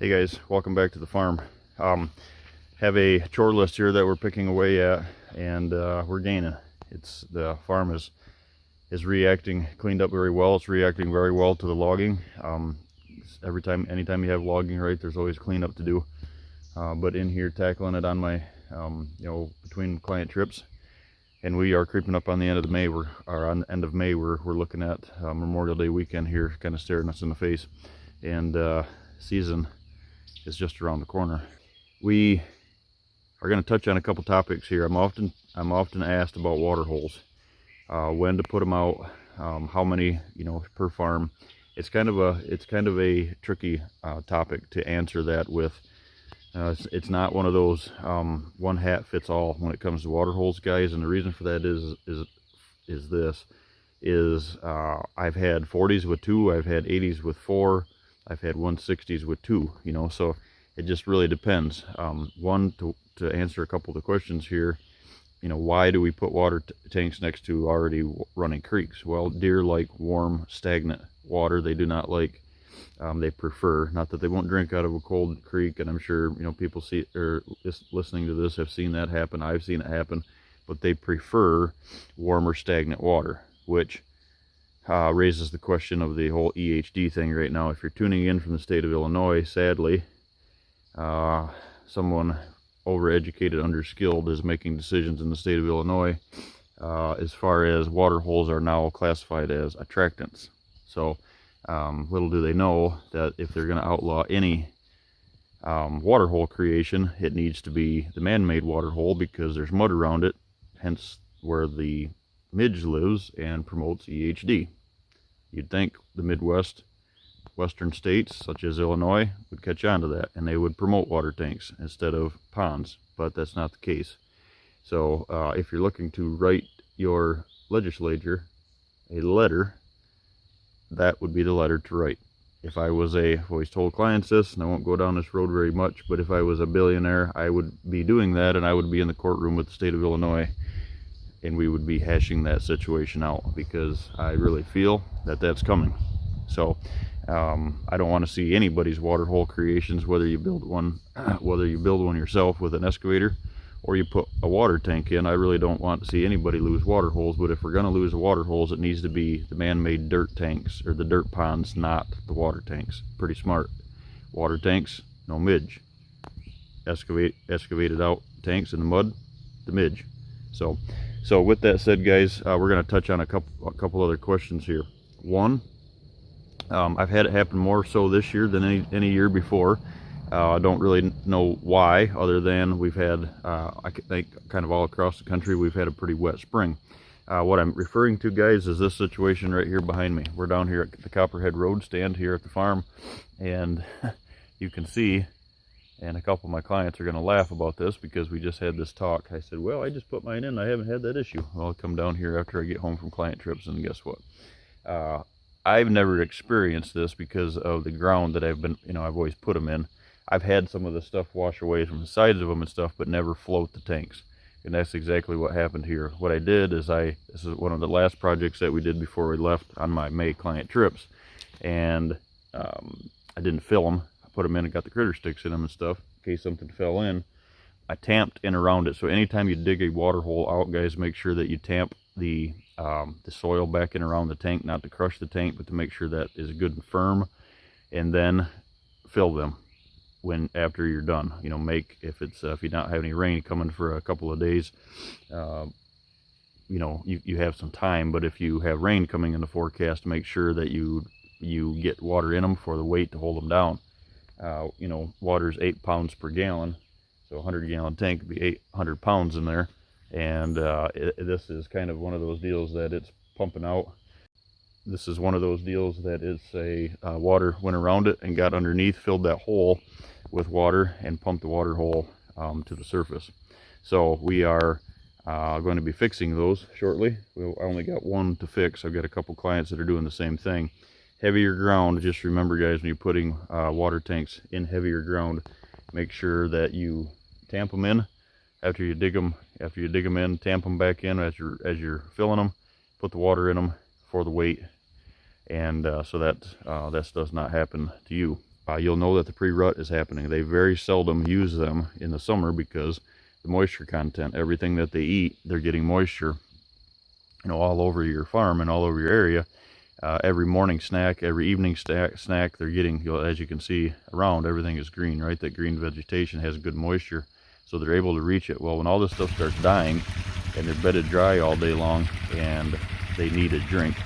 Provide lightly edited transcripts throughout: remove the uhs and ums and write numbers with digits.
Hey guys, welcome back to the farm. Have a chore list here that we're picking away at, and we're gaining. The farm is reacting, cleaned up very well. It's reacting very well to the logging. Anytime you have logging, right, there's always cleanup to do. But in here, tackling it on my, between client trips, and we are creeping up on the end of May. We're looking at Memorial Day weekend here, kind of staring us in the face, and season is just around the corner. We are going to touch on a couple topics here. I'm often asked about water holes, when to put them out, how many, per farm. It's kind of a tricky topic to answer that with. It's not one of those one hat fits all when it comes to water holes, guys. And the reason for that is I've had 40s with 2, I've had 80s with 4, I've had 160s with 2, so it just really depends. To answer a couple of the questions here, why do we put water tanks next to already running creeks? Well, deer like warm, stagnant water. They do not like, they prefer, not that they won't drink out of a cold creek, and I'm sure, people see or listening to this have seen that happen. I've seen it happen, but they prefer warmer, stagnant water, which raises the question of the whole EHD thing right now. If you're tuning in from the state of Illinois, sadly, someone overeducated, underskilled is making decisions in the state of Illinois as far as water holes are now classified as attractants. So little do they know that if they're going to outlaw any water hole creation, it needs to be the man-made water hole, because there's mud around it, hence where the midge lives and promotes EHD. You'd think the western states such as Illinois would catch on to that, and they would promote water tanks instead of ponds, but that's not the case. So if you're looking to write your legislature a letter, that would be the letter to write. If I was I've always told clients this, and I won't go down this road very much, but if I was a billionaire, I would be doing that, and I would be in the courtroom with the state of Illinois, and we would be hashing that situation out, because I really feel that that's coming. So I don't want to see anybody's water hole creations, whether you build one yourself with an excavator or you put a water tank in. I really don't want to see anybody lose water holes. But if we're going to lose the water holes, it needs to be the man-made dirt tanks or the dirt ponds, not the water tanks. Pretty smart. Water tanks, no midge. Excavated out tanks in the mud, the midge. So with that said, guys, we're going to touch on a couple other questions here. One, I've had it happen more so this year than any year before. I don't really know why, other than we've had, I think kind of all across the country, we've had a pretty wet spring. What I'm referring to, guys, is this situation right here behind me. We're down here at the Copperhead Road stand here at the farm, and you can see, and a couple of my clients are going to laugh about this because we just had this talk. I said, well, I just put mine in. I haven't had that issue. Well, I'll come down here after I get home from client trips, and guess what? I've never experienced this because of the ground that I've always put them in. I've had some of the stuff wash away from the sides of them and stuff, but never float the tanks. And that's exactly what happened here. What I did is this is one of the last projects that we did before we left on my May client trips. And I didn't fill them. I put them in and got the critter sticks in them and stuff in case something fell in. I tamped in around it. So anytime you dig a water hole out, guys, make sure that you tamp the soil back in around the tank, not to crush the tank, but to make sure that is good and firm, and then fill them after you're done. If you don't have any rain coming for a couple of days, you have some time. But if you have rain coming in the forecast, make sure that you get water in them for the weight to hold them down. Water's 8 pounds per gallon, so a 100-gallon tank would be 800 pounds in there. And this is kind of one of those deals that it's pumping out. This is one of those deals that it's water went around it and got underneath, filled that hole with water, and pumped the water hole to the surface. So we are going to be fixing those shortly. I only got one to fix. I've got a couple clients that are doing the same thing. Heavier ground, just remember, guys, when you're putting water tanks in heavier ground, make sure that you tamp them in. After you dig them in, tamp them back in as you're filling them. Put the water in them for the weight, and so that this does not happen to you. you'll know that the pre-rut is happening. They very seldom use them in the summer because the moisture content, everything that they eat, they're getting moisture, you know, all over your farm and all over your area. Every morning snack, every evening snack, they're getting, you know, as you can see around, everything is green, right? That green vegetation has good moisture, so they're able to reach it. Well, when all this stuff starts dying and they're bedded dry all day long and they need a drink,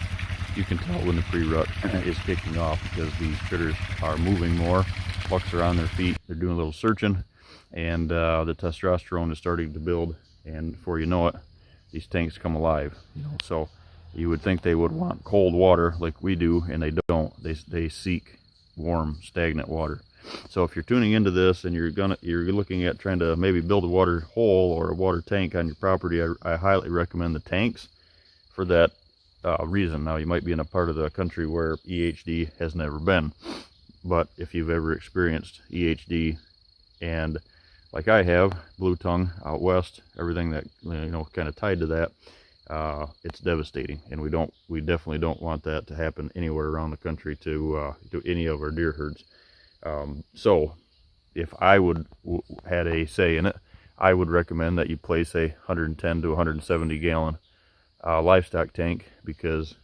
you can tell when the pre-rut is kicking off, because these critters are moving more, bucks are on their feet, they're doing a little searching, and the testosterone is starting to build, and before you know it, these tanks come alive, you know. So you would think they would want cold water like we do, and they don't. They seek warm, stagnant water. So if you're tuning into this and you're looking at trying to maybe build a water hole or a water tank on your property, I highly recommend the tanks for that reason. Now, you might be in a part of the country where EHD has never been, but if you've ever experienced EHD, and like I have, blue tongue out west, everything that, you know, kind of tied to that, it's devastating, and we definitely don't want that to happen anywhere around the country to any of our deer herds. So if I had a say in it, I would recommend that you place a 110 to 170 gallon livestock tank, because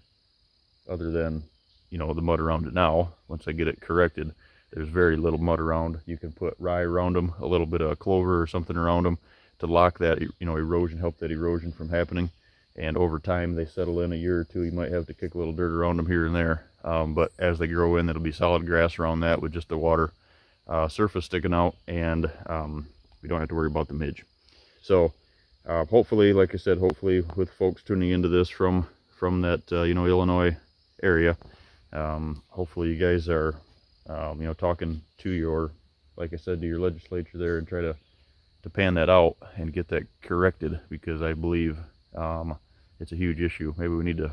other than, you know, the mud around it now, once I get it corrected, there's very little mud around. You can put rye around them, a little bit of clover or something around them to lock that, you know, erosion, help that erosion from happening. And over time, they settle in a year or two, you might have to kick a little dirt around them here and there. But as they grow in, it'll be solid grass around that with just the water surface sticking out, and we don't have to worry about the midge. So hopefully, like I said, hopefully with folks tuning into this from that you know, Illinois area, hopefully you guys are you know, talking to your, like I said, to your legislature there, and try to pan that out and get that corrected, because I believe it's a huge issue. Maybe we need to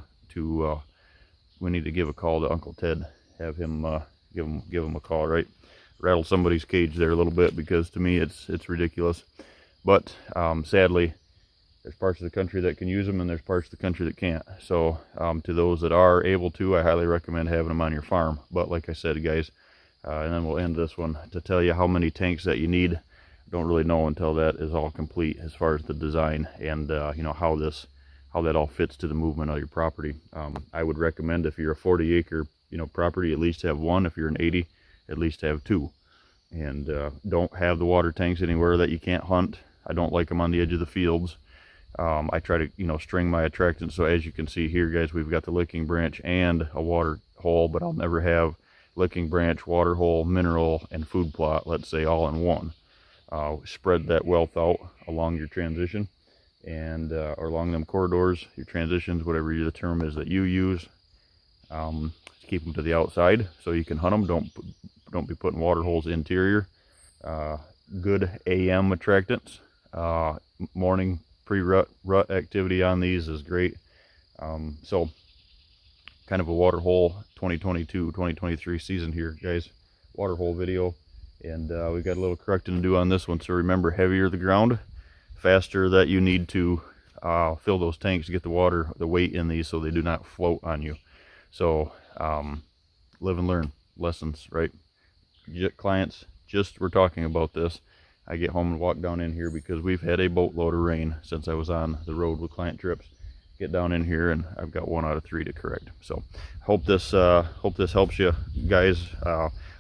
give a call to Uncle Ted, have him give him a call, right? Rattle somebody's cage there a little bit, because to me it's ridiculous. But sadly, there's parts of the country that can use them, and there's parts of the country that can't. So to those that are able to, I highly recommend having them on your farm. But like I said, guys, and then we'll end this one, to tell you how many tanks that you need, I don't really know until that is all complete, as far as the design and you know, how that all fits to the movement of your property. I would recommend, if you're a 40-acre, you know, property, at least have one. If you're an 80, at least have two. And don't have the water tanks anywhere that you can't hunt. I don't like them on the edge of the fields. I try to, you know, string my attractants. So as you can see here, guys, we've got the licking branch and a water hole, but I'll never have licking branch, water hole, mineral, and food plot, let's say, all in one. Spread that wealth out along your transition, and or along them corridors, your transitions, whatever the term is that you use. Keep them to the outside so you can hunt them. Don't be putting water holes interior. Good AM attractants. Morning pre-rut activity on these is great. So kind of a water hole 2022-2023 season here, guys. Water hole video, and we've got a little correcting to do on this one. So remember, heavier the ground, faster that you need to fill those tanks to get the weight in these, so they do not float on you. So live and learn lessons, right? Clients, we're talking about this. I get home and walk down in here, because we've had a boatload of rain since I was on the road with client trips. Get down in here, and I've got 1 out of 3 to correct. So hope this helps you guys.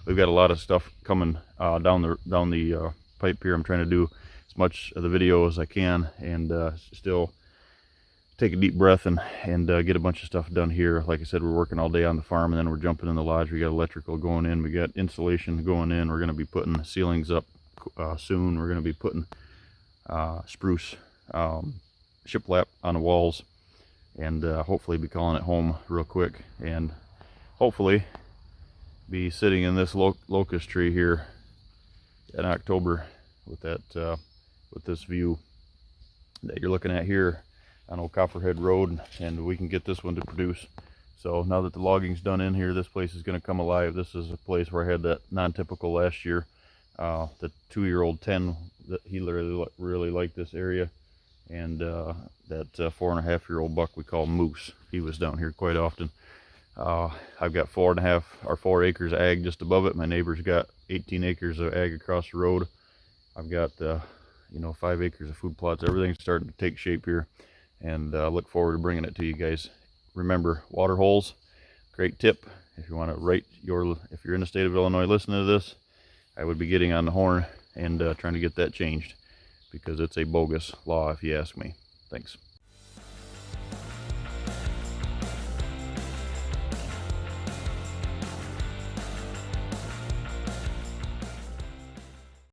We've got a lot of stuff coming down the pipe here. I'm trying to do as much of the video as I can, and still take a deep breath and get a bunch of stuff done here. Like I said, we're working all day on the farm, and then we're jumping in the lodge. We got electrical going in, we got insulation going in. We're going to be putting ceilings up soon. We're going to be putting spruce shiplap on the walls, and hopefully be calling it home real quick, and hopefully be sitting in this locust tree here in October with that with this view that you're looking at here on Old Copperhead Road, and we can get this one to produce. So now that the logging's done in here, this place is going to come alive. This is a place where I had that non-typical last year. The 2-year-old 10, he really liked this area, and that 4.5-year-old buck we call Moose, he was down here quite often. I've got 4 acres of ag just above it. My neighbor's got 18 acres of ag across the road. I've got, 5 acres of food plots. Everything's starting to take shape here, and look forward to bringing it to you guys. Remember, water holes, great tip. If you want to if you're in the state of Illinois listening to this, I would be getting on the horn and trying to get that changed, because it's a bogus law if you ask me. Thanks.